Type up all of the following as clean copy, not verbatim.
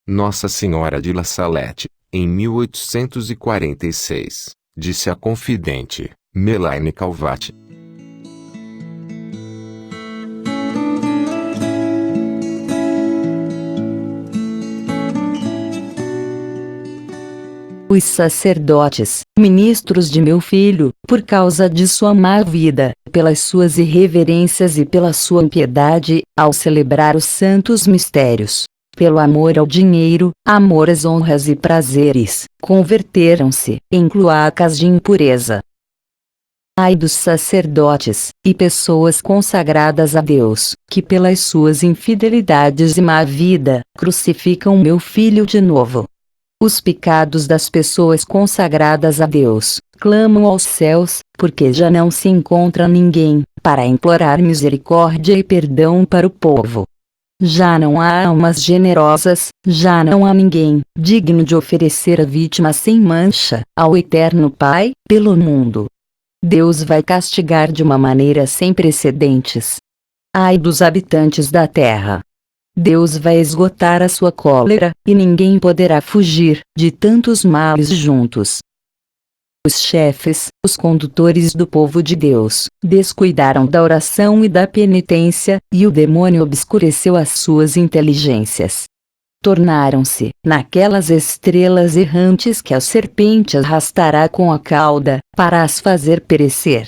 Nossa Senhora de La Salette, em 1846, disse a confidente, Melaine Calvat. Os sacerdotes, ministros de meu filho, por causa de sua má vida, pelas suas irreverências e pela sua impiedade, ao celebrar os santos mistérios, pelo amor ao dinheiro, amor às honras e prazeres, converteram-se em cloacas de impureza. Ai dos sacerdotes, e pessoas consagradas a Deus, que pelas suas infidelidades e má vida, crucificam meu filho de novo. Os pecados das pessoas consagradas a Deus, clamam aos céus, porque já não se encontra ninguém, para implorar misericórdia e perdão para o povo. Já não há almas generosas, já não há ninguém, digno de oferecer a vítima sem mancha, ao Eterno Pai, pelo mundo. Deus vai castigar de uma maneira sem precedentes. Ai dos habitantes da terra! Deus vai esgotar a sua cólera, e ninguém poderá fugir de tantos males juntos. Os chefes, os condutores do povo de Deus, descuidaram da oração e da penitência, e o demônio obscureceu as suas inteligências. Tornaram-se, naquelas estrelas errantes que a serpente arrastará com a cauda, para as fazer perecer.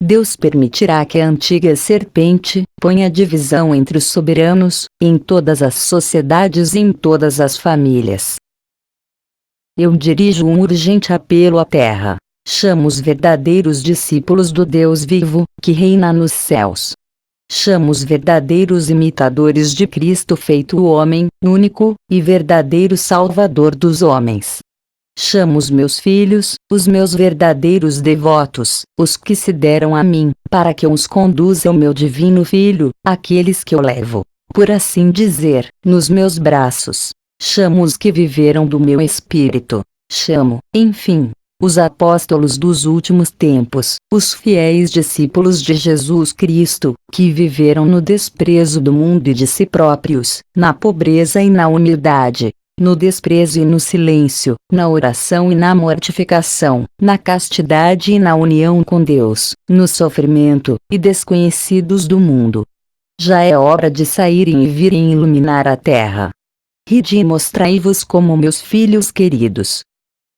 Deus permitirá que a antiga serpente ponha divisão entre os soberanos, em todas as sociedades e em todas as famílias. Eu dirijo um urgente apelo à terra. Chamo os verdadeiros discípulos do Deus vivo, que reina nos céus. Chamo os verdadeiros imitadores de Cristo feito homem, único e verdadeiro Salvador dos homens. Chamo os meus filhos, os meus verdadeiros devotos, os que se deram a mim, para que eu os conduza ao meu divino Filho, aqueles que eu levo, por assim dizer, nos meus braços. Chamo os que viveram do meu espírito. Chamo, enfim, os apóstolos dos últimos tempos, os fiéis discípulos de Jesus Cristo, que viveram no desprezo do mundo e de si próprios, na pobreza e na humildade, no desprezo e no silêncio, na oração e na mortificação, na castidade e na união com Deus, no sofrimento, e desconhecidos do mundo. Já é hora de saírem e virem iluminar a terra. Ride e mostrai-vos como meus filhos queridos.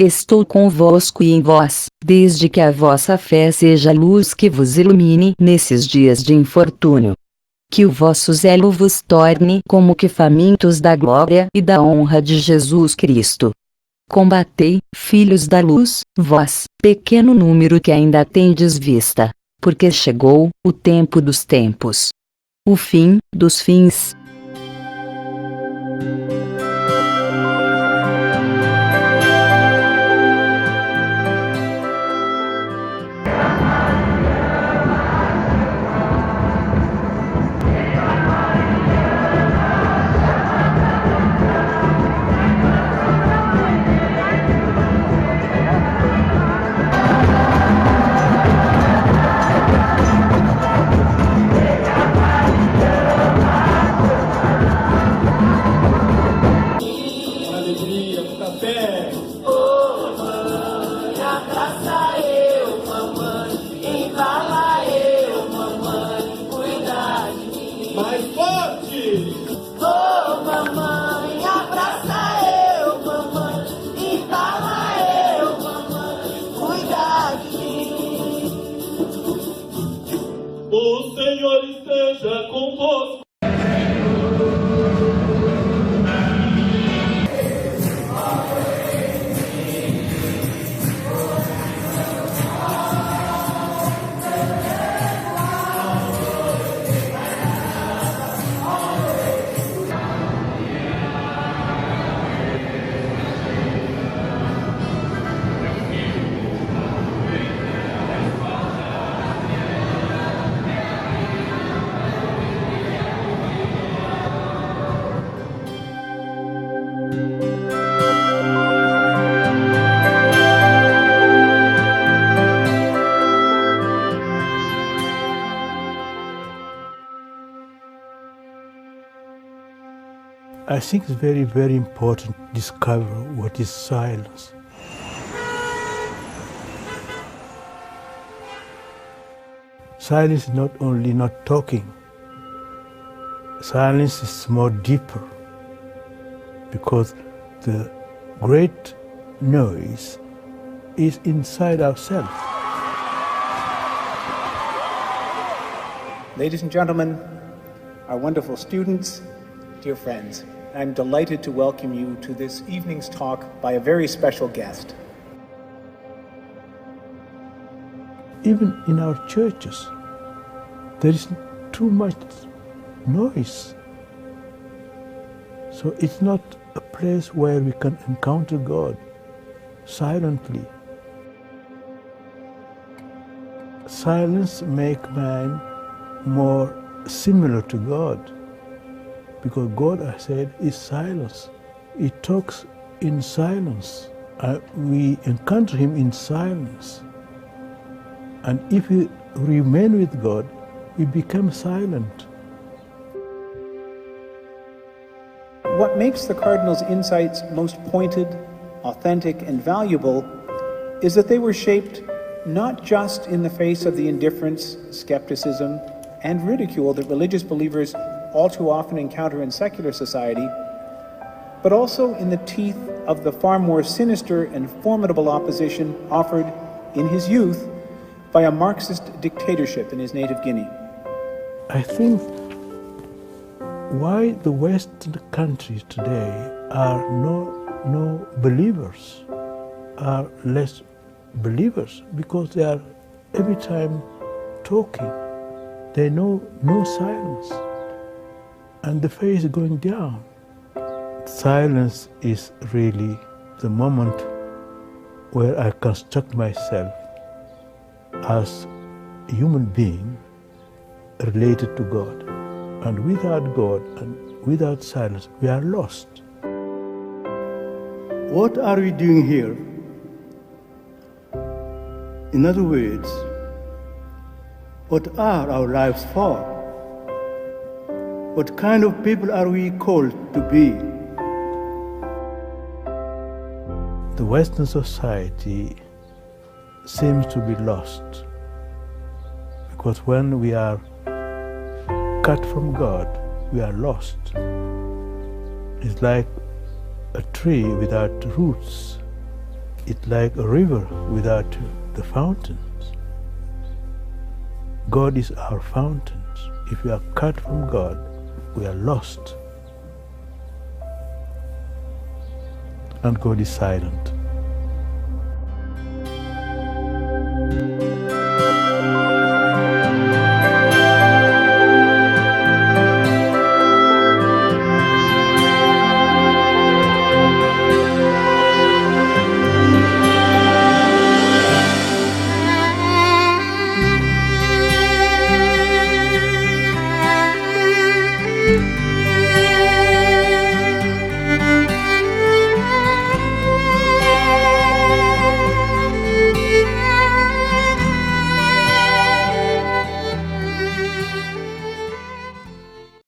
Estou convosco e em vós, desde que a vossa fé seja a luz que vos ilumine nesses dias de infortúnio. Que o vosso zelo vos torne como que famintos da glória e da honra de Jesus Cristo. Combatei, filhos da luz, vós, pequeno número que ainda tendes vista, porque chegou o tempo dos tempos. O fim dos fins. Mais forte! Oh, mamãe, abraça eu, mamãe, e fala eu, mamãe, cuida de mim. O Senhor esteja convosco. I think it's very, very important to discover what is silence. Silence is not only not talking. Silence is more deeper, because the great noise is inside ourselves. Ladies and gentlemen, our wonderful students, dear friends, I'm delighted to welcome you to this evening's talk by a very special guest. Even in our churches, there is too much noise. So it's not a place where we can encounter God silently. Silence makes man more similar to God, because God, I said, is silence. He talks in silence. We encounter him in silence. And if we remain with God, we become silent. What makes the Cardinal's insights most pointed, authentic, and valuable is that they were shaped not just in the face of the indifference, skepticism, and ridicule that religious believers all too often encounter in secular society, but also in the teeth of the far more sinister and formidable opposition offered in his youth by a Marxist dictatorship in his native Guinea. I think why the Western countries today are no believers, are less believers, because they are every time talking. They know no silence, and the faith is going down. Silence is really the moment where I construct myself as a human being related to God. And without God and without silence, we are lost. What are we doing here? In other words, what are our lives for? What kind of people are we called to be? The Western society seems to be lost, because when we are cut from God, we are lost. It's like a tree without roots. It's like a river without the fountains. God is our fountains. If we are cut from God, we are lost. And God is silent.